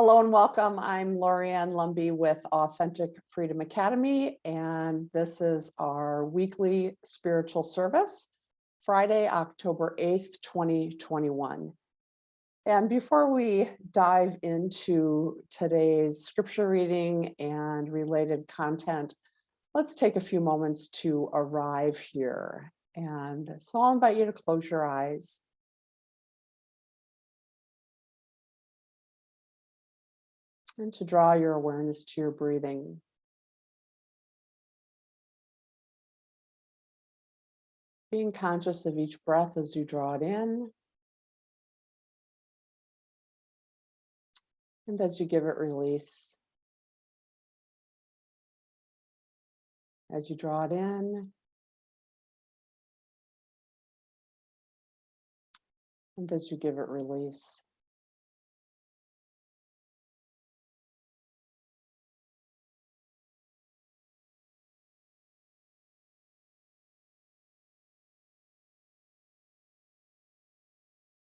Hello and welcome. I'm Lorianne Lumby with Authentic Freedom Academy, and this is our weekly spiritual service, Friday, October 8th, 2021. And before we dive into today's scripture reading and related content, let's take a few moments to arrive here. And so I'll invite you to close your eyes. And to draw your awareness to your breathing. Being conscious of each breath as you draw it in, and as you give it release. As you draw it in, and as you give it release.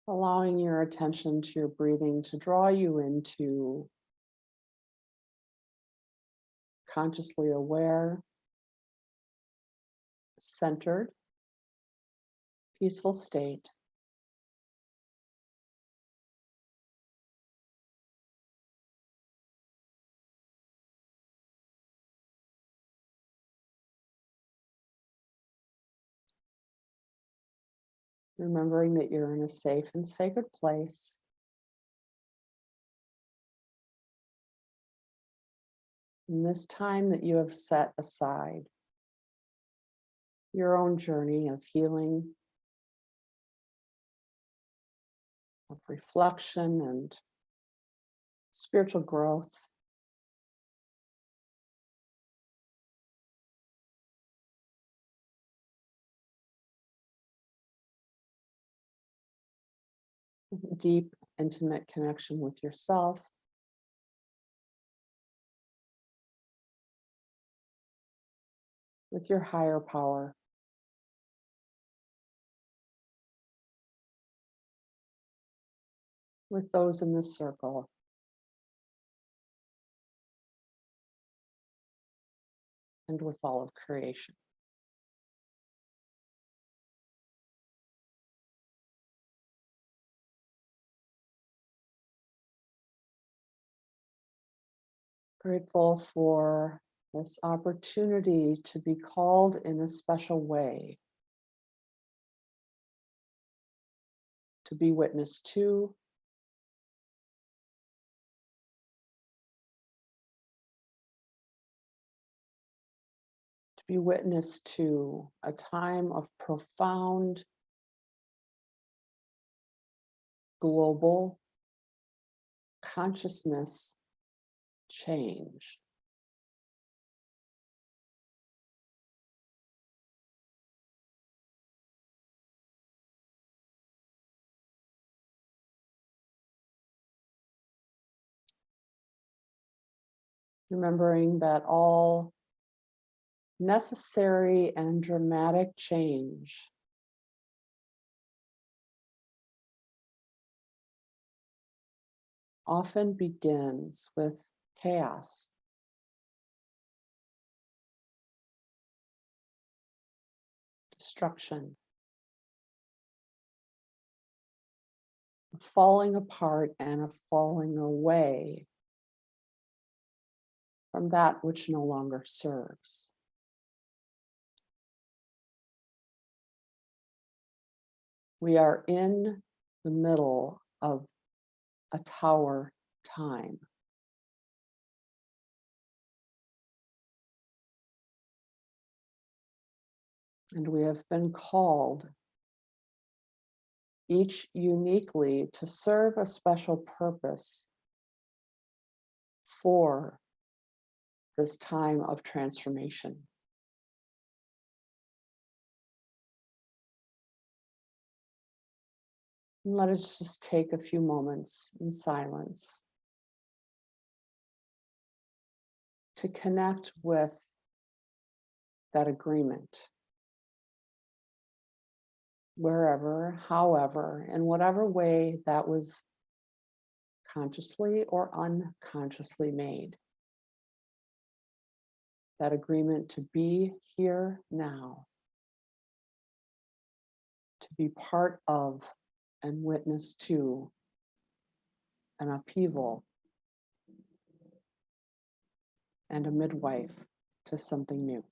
Allowing your attention to your breathing to draw you into consciously aware, centered, peaceful state. Remembering that you're in a safe and sacred place. In this time that you have set aside, your own journey of healing, of reflection and spiritual growth. Deep, intimate connection with yourself, with your higher power, with those in the circle, and with all of creation. Grateful for this opportunity to be called in a special way, to be witness to, a time of profound global consciousness change. Remembering that all necessary and dramatic change often begins with chaos, destruction, falling apart and a falling away from that which no longer serves. We are in the middle of a tower time. And we have been called, each uniquely, to serve a special purpose for this time of transformation. And let us just take a few moments in silence to connect with that agreement, wherever, however, in whatever way that was consciously or unconsciously made. That agreement to be here now, to be part of and witness to an upheaval and a midwife to something new.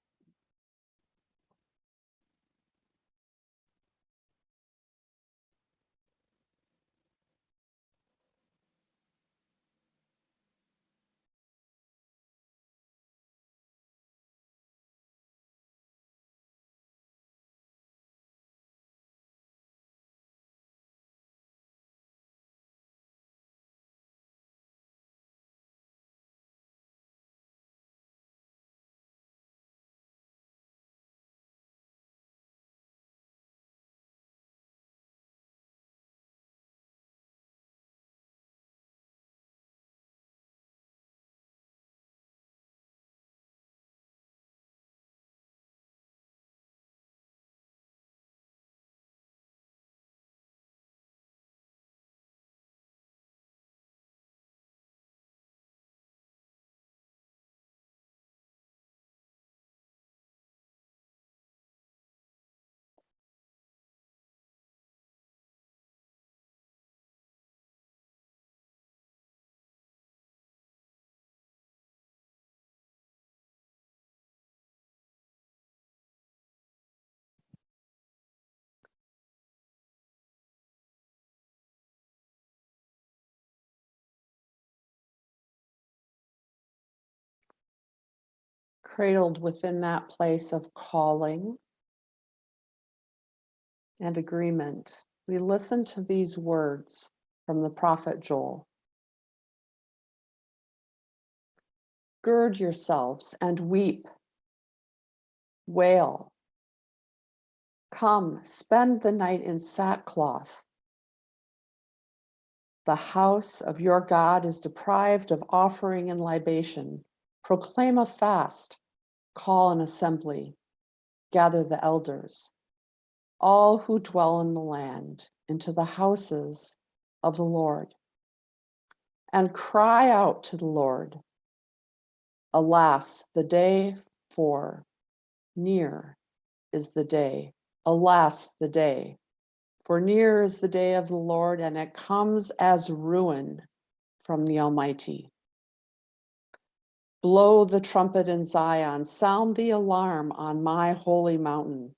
Cradled within that place of calling and agreement, we listen to these words from the prophet Joel. Gird yourselves and weep, wail. Come, spend the night in sackcloth. The house of your God is deprived of offering and libation. Proclaim a fast, call an assembly, gather the elders, all who dwell in the land, into the houses of the Lord, and cry out to the Lord. Alas, the day, for near is the day. Alas, the day, for near is the day of the Lord, and it comes as ruin from the Almighty. Blow the trumpet in Zion, sound the alarm on my holy mountain.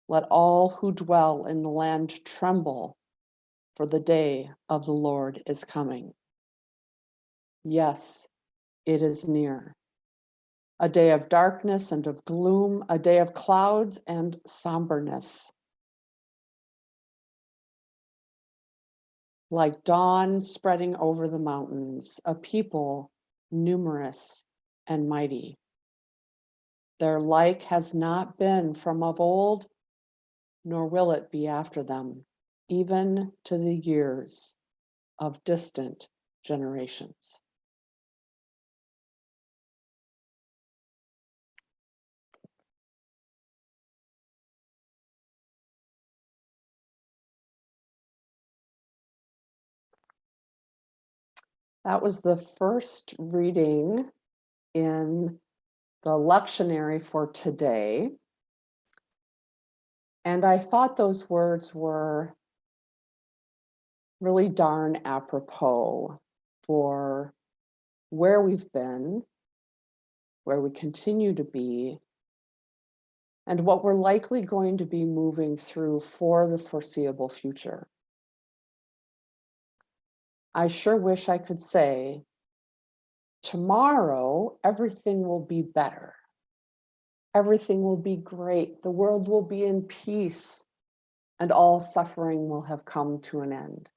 Let all who dwell in the land tremble, for the day of the Lord is coming. Yes, it is near. A day of darkness and of gloom, a day of clouds and somberness. Like dawn spreading over the mountains, a people numerous and mighty. Their like has not been from of old, nor will it be after them, even to the years of distant generations. That was the first reading in the lectionary for today. And I thought those words were really darn apropos for where we've been, where we continue to be, and what we're likely going to be moving through for the foreseeable future. I sure wish I could say, tomorrow, everything will be better. Everything will be great. The world will be in peace, and all suffering will have come to an end.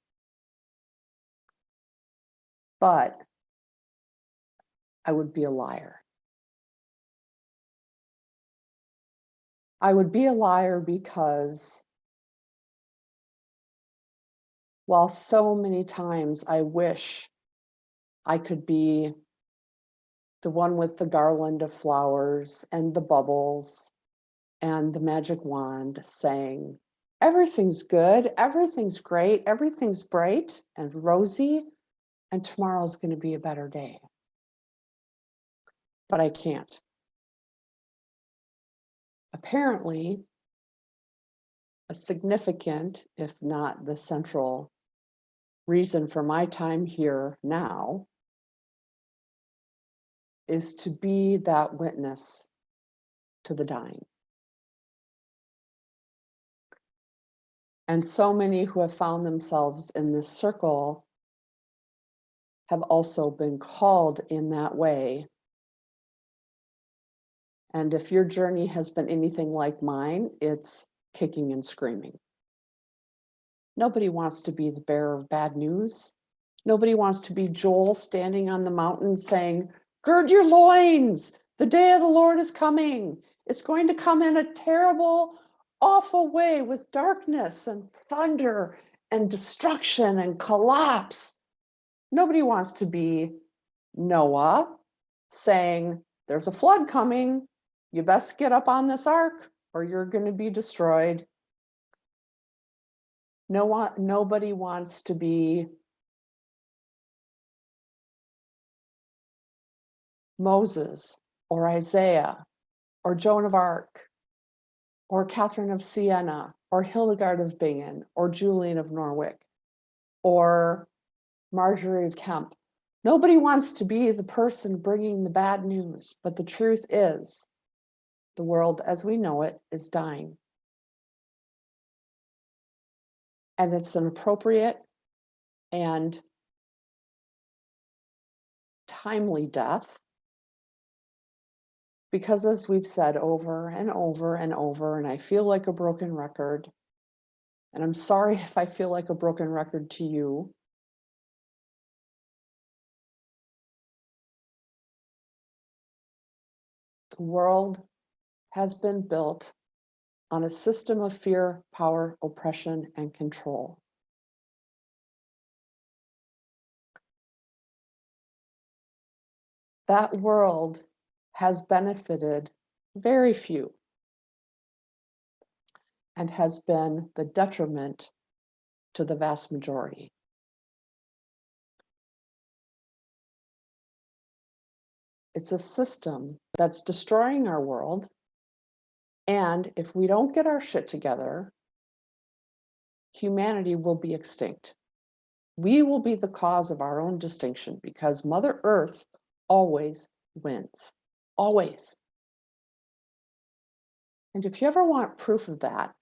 But I would be a liar. I would be a liar because while so many times I wish I could be the one with the garland of flowers and the bubbles and the magic wand saying, everything's good, everything's great, everything's bright and rosy, and tomorrow's going to be a better day. But I can't. Apparently, a significant, if not the central reason for my time here now is to be that witness to the dying. And so many who have found themselves in this circle have also been called in that way. And if your journey has been anything like mine, it's kicking and screaming. Nobody wants to be the bearer of bad news. Nobody wants to be Joel standing on the mountain saying, "Gird your loins, the day of the Lord is coming. It's going to come in a terrible, awful way with darkness and thunder and destruction and collapse." Nobody wants to be Noah saying, "There's a flood coming. You best get up on this ark or you're going to be destroyed." Nobody wants to be Moses or Isaiah or Joan of Arc or Catherine of Siena or Hildegard of Bingen or Julian of Norwich or Marjorie of Kemp. Nobody wants to be the person bringing the bad news, but the truth is, the world as we know it is dying. And it's an appropriate and timely death because, as we've said over and over and over, and I feel like a broken record, and I'm sorry if I feel like a broken record to you, the world has been built on a system of fear, power, oppression, and control. That world has benefited very few and has been the detriment to the vast majority. It's a system that's destroying our world. And if we don't get our shit together, humanity will be extinct. We will be the cause of our own distinction because Mother Earth always wins. Always. And if you ever want proof of that,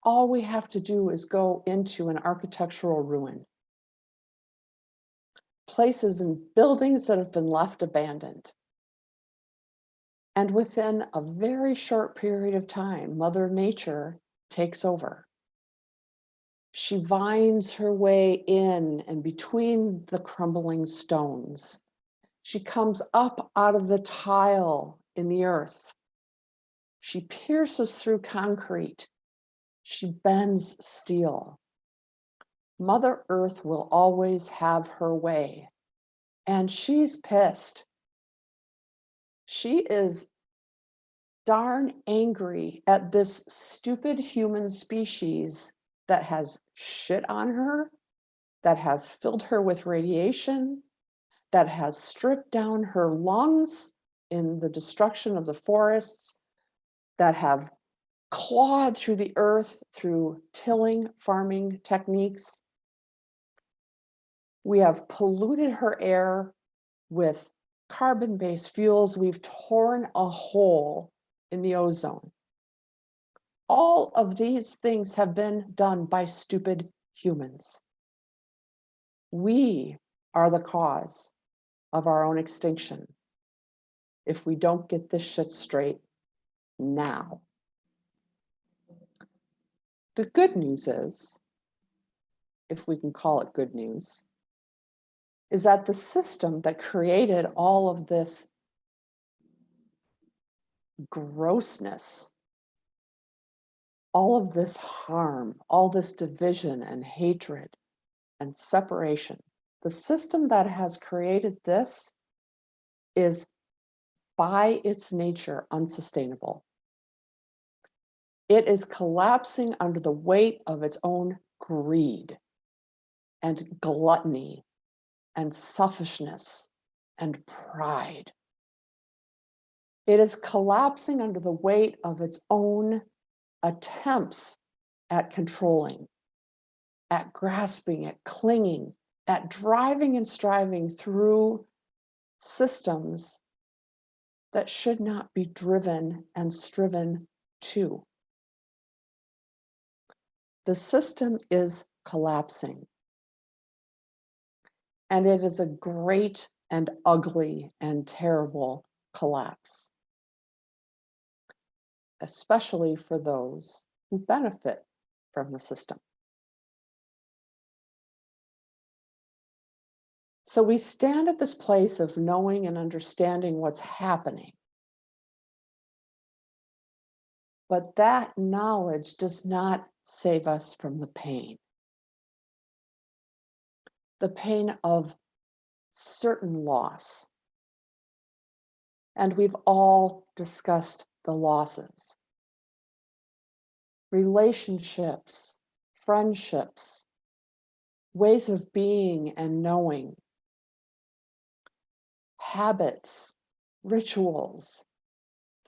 all we have to do is go into an architectural ruin. Places and buildings that have been left abandoned. And within a very short period of time, Mother Nature takes over. She vines her way in and between the crumbling stones. She comes up out of the tile in the earth. She pierces through concrete. She bends steel. Mother Earth will always have her way. And she's pissed. She is darn angry at this stupid human species that has shit on her, that has filled her with radiation, that has stripped down her lungs in the destruction of the forests, that have clawed through the earth through tilling, farming techniques. We have polluted her air with carbon-based fuels. We've torn a hole in the ozone. All of these things have been done by stupid humans. We are the cause of our own extinction if we don't get this shit straight now. The good news is, if we can call it good news, is that the system that created all of this grossness, all of this harm, all this division and hatred and separation, the system that has created this is by its nature unsustainable. It is collapsing under the weight of its own greed and gluttony and selfishness and pride. It is collapsing under the weight of its own attempts at controlling, at grasping, at clinging, at driving and striving through systems that should not be driven and striven to. The system is collapsing. And it is a great and ugly and terrible collapse, especially for those who benefit from the system. So we stand at this place of knowing and understanding what's happening. But that knowledge does not save us from the pain. The pain of certain loss. And we've all discussed the losses. Relationships, friendships, ways of being and knowing, habits, rituals,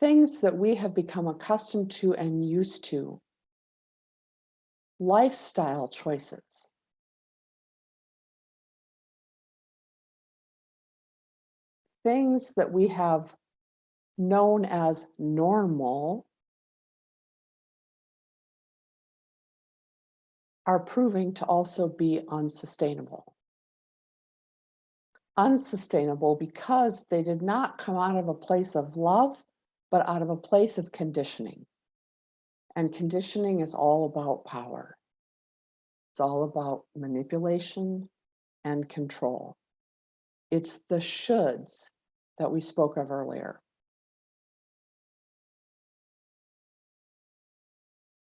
things that we have become accustomed to and used to, lifestyle choices. Things that we have known as normal are proving to also be unsustainable. Unsustainable because they did not come out of a place of love, but out of a place of conditioning. And conditioning is all about power. It's all about manipulation and control. It's the shoulds that we spoke of earlier.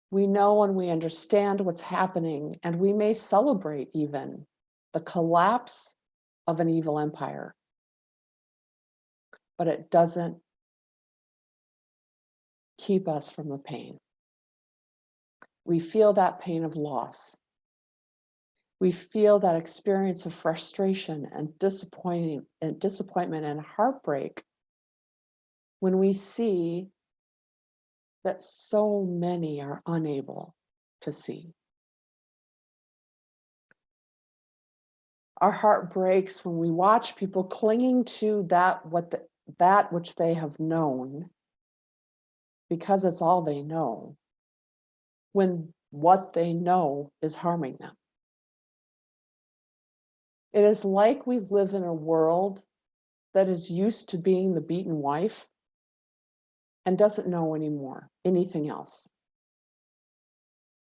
We know and we understand what's happening, and we may celebrate even the collapse of an evil empire. But it doesn't keep us from the pain. We feel that pain of loss. We feel that experience of frustration and disappointment and heartbreak when we see that so many are unable to see. Our heart breaks when we watch people clinging to that which they have known because it's all they know, when what they know is harming them. It is like we live in a world that is used to being the beaten wife and doesn't know anymore anything else.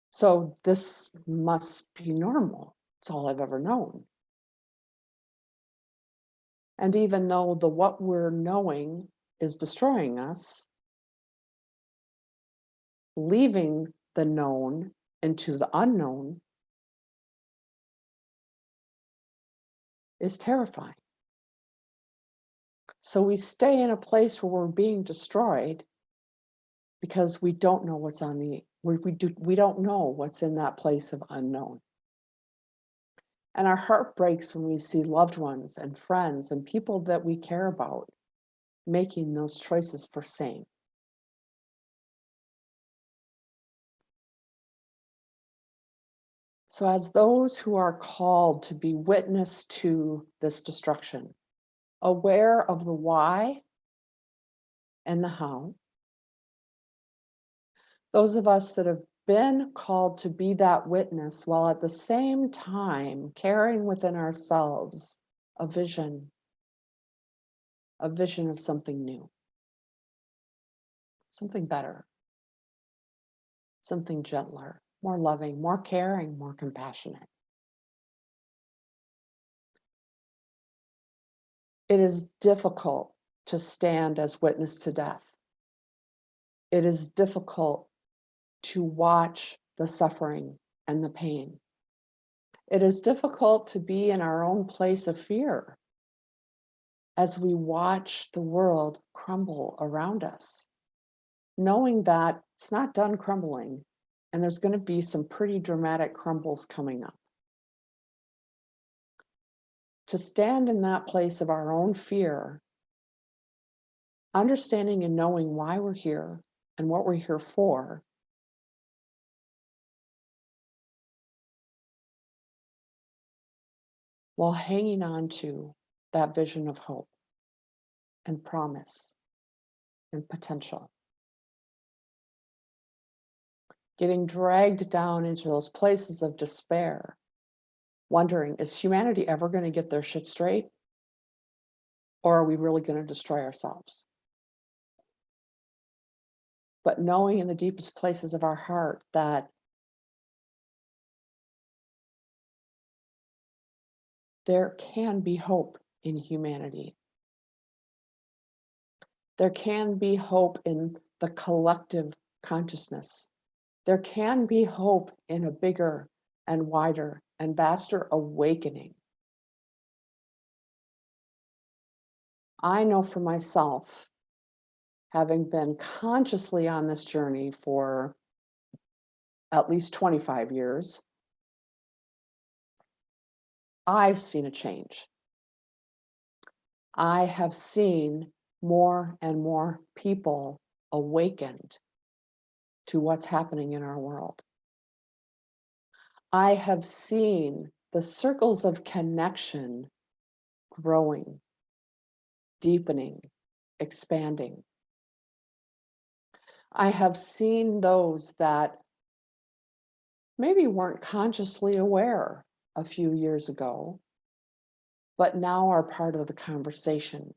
So this must be normal. It's all I've ever known. And even though what we're knowing is destroying us, leaving the known into the unknown is terrifying. So we stay in a place where we're being destroyed because we don't know what's we don't know what's in that place of unknown. And our heart breaks when we see loved ones and friends and people that we care about making those choices for same. So as those who are called to be witness to this destruction, aware of the why and the how, those of us that have been called to be that witness while at the same time carrying within ourselves a vision of something new, something better, something gentler, more loving, more caring, more compassionate. It is difficult to stand as witness to death. It is difficult to watch the suffering and the pain. It is difficult to be in our own place of fear as we watch the world crumble around us, knowing that it's not done crumbling and there's going to be some pretty dramatic crumbles coming up. to stand in that place of our own fear, understanding and knowing why we're here and what we're here for, while hanging on to that vision of hope and promise and potential. Getting dragged down into those places of despair, wondering, is humanity ever going to get their shit straight? Or are we really going to destroy ourselves? But knowing in the deepest places of our heart that there can be hope in humanity. There can be hope in the collective consciousness. There can be hope in a bigger and wider and vaster awakening. I know for myself, having been consciously on this journey for at least 25 years, I've seen a change. I have seen more and more people awakened to what's happening in our world. I have seen the circles of connection growing, deepening, expanding. I have seen those that maybe weren't consciously aware a few years ago, but now are part of the conversation.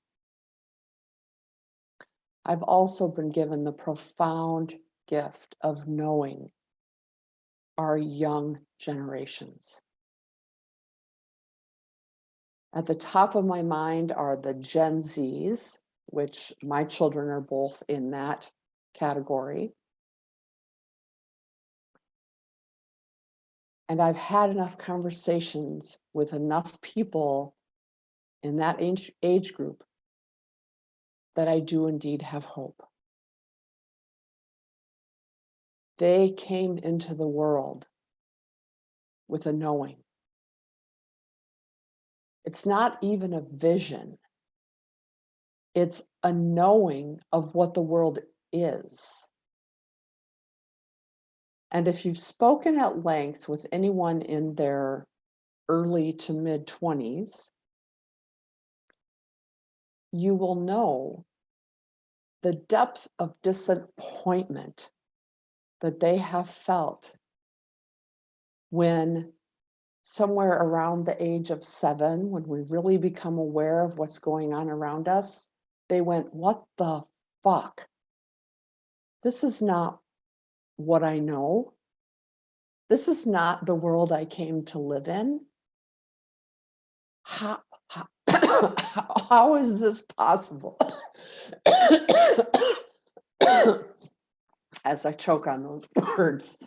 I've also been given the profound gift of knowing our young generations. At the top of my mind are the Gen Zs, which my children are both in that category. And I've had enough conversations with enough people in that age group that I do indeed have hope. They came into the world with a knowing. It's not even a vision. It's a knowing of what the world is. And if you've spoken at length with anyone in their early to mid 20s, you will know the depth of disappointment that they have felt when somewhere around the age of 7, when we really become aware of what's going on around us, they went, what the fuck? This is not what I know. This is not the world I came to live in. How, how is this possible? As I choke on those words.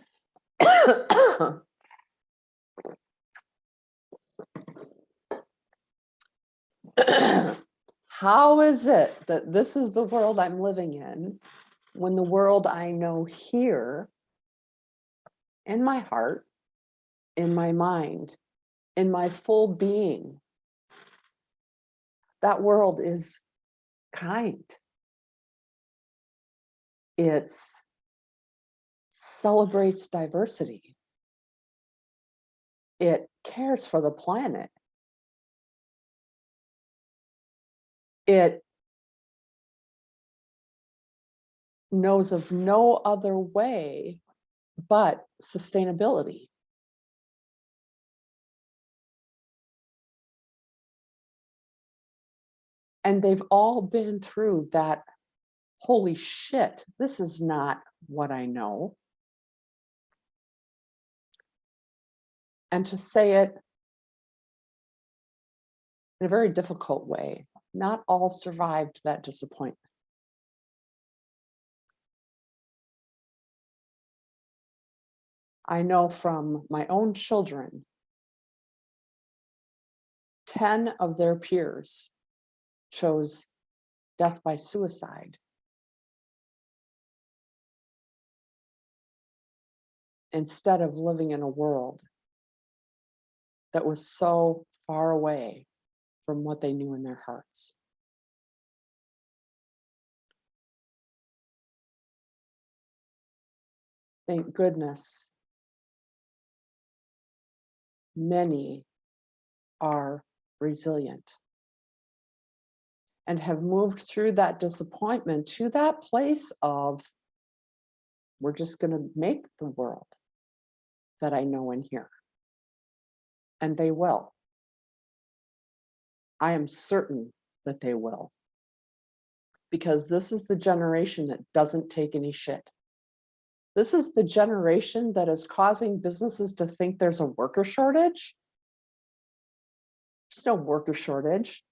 How is it that this is the world I'm living in when the world I know here in my heart, in my mind, in my full being, that world is kind. It celebrates diversity. It cares for the planet. It knows of no other way but sustainability. And they've all been through that, holy shit, this is not what I know. And to say it in a very difficult way, not all survived that disappointment. I know from my own children, 10 of their peers chose death by suicide instead of living in a world that was so far away from what they knew in their hearts. Thank goodness many are resilient and have moved through that disappointment to that place of, we're just going to make the world that I know and hear. And they will. I am certain that they will. Because this is the generation that doesn't take any shit. This is the generation that is causing businesses to think there's a worker shortage. There's no worker shortage.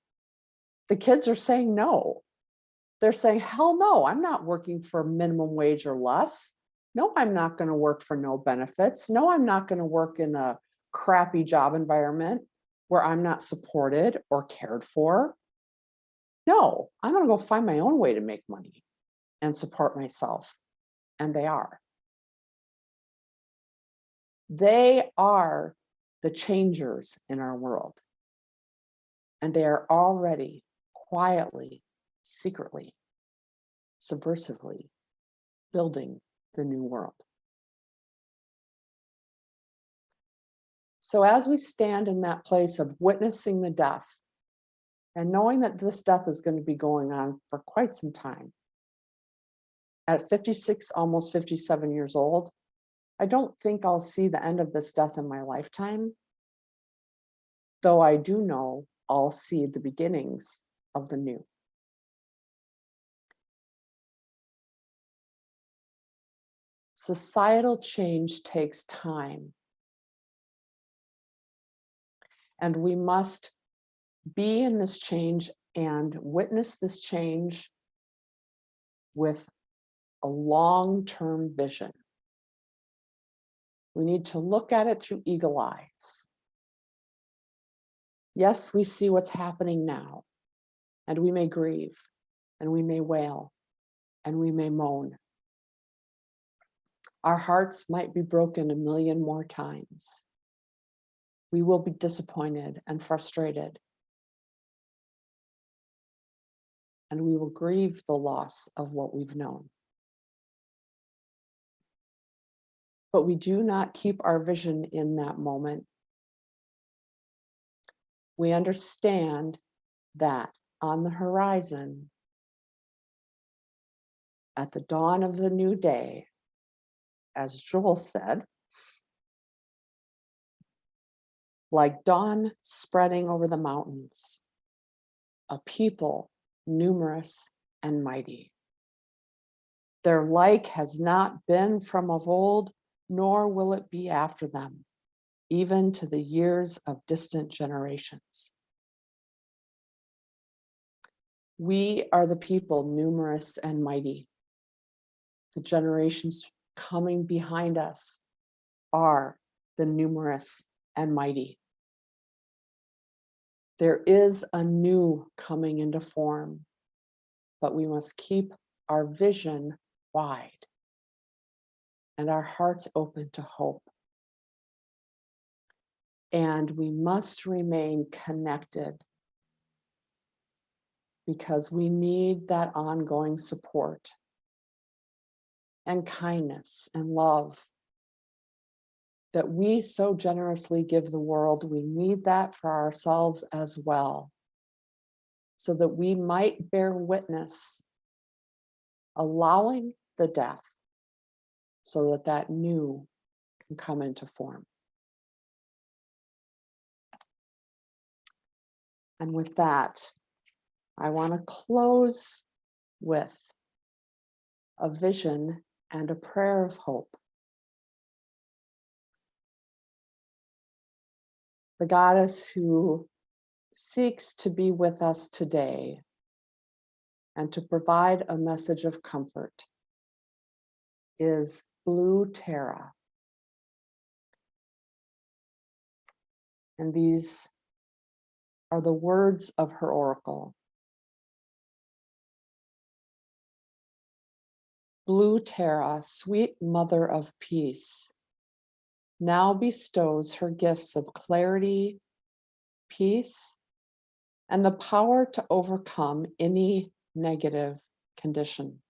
The kids are saying no. They're saying, hell no, I'm not working for minimum wage or less. No, I'm not going to work for no benefits. No, I'm not going to work in a crappy job environment where I'm not supported or cared for. No, I'm going to go find my own way to make money and support myself. And they are. They are the changers in our world. And they are already quietly, secretly, subversively building the new world. So as we stand in that place of witnessing the death and knowing that this death is going to be going on for quite some time, at 56, almost 57 years old, I don't think I'll see the end of this death in my lifetime, though I do know I'll see the beginnings of the new. Societal change takes time. And we must be in this change and witness this change with a long-term vision. We need to look at it through eagle eyes. Yes, we see what's happening now, and we may grieve, and we may wail, and we may moan. Our hearts might be broken a million more times. We will be disappointed and frustrated. And we will grieve the loss of what we've known. But we do not keep our vision in that moment. We understand that on the horizon, at the dawn of the new day, as Joel said, like dawn spreading over the mountains, a people numerous and mighty. Their like has not been from of old, nor will it be after them, even to the years of distant generations. We are the people numerous and mighty. The generations coming behind us are the numerous and mighty. There is a new coming into form, but we must keep our vision wide and our hearts open to hope. And we must remain connected because we need that ongoing support and kindness and love that we so generously give the world. We need that for ourselves as well, so that we might bear witness, allowing the death so that that new can come into form. And with that, I want to close with a vision and a prayer of hope. The goddess who seeks to be with us today and to provide a message of comfort is Blue Tara. And these are the words of her oracle. Blue Tara, sweet mother of peace, now bestows her gifts of clarity, peace, and the power to overcome any negative condition.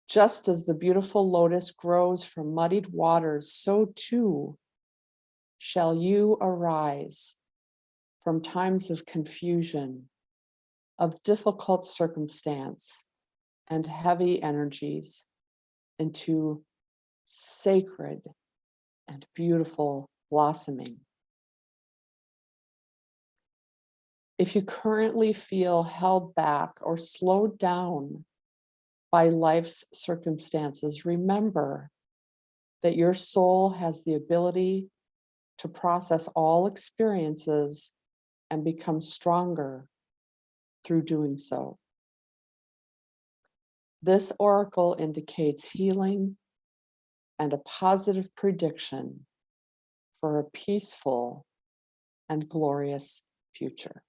Just as the beautiful lotus grows from muddied waters, so too shall you arise from times of confusion, of difficult circumstance, and heavy energies into sacred and beautiful blossoming. If you currently feel held back or slowed down by life's circumstances, remember that your soul has the ability to process all experiences and become stronger through doing so. This oracle indicates healing and a positive prediction for a peaceful and glorious future.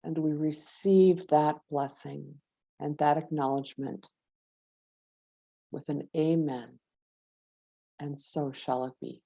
And we receive that blessing and that acknowledgement with an amen, and so shall it be.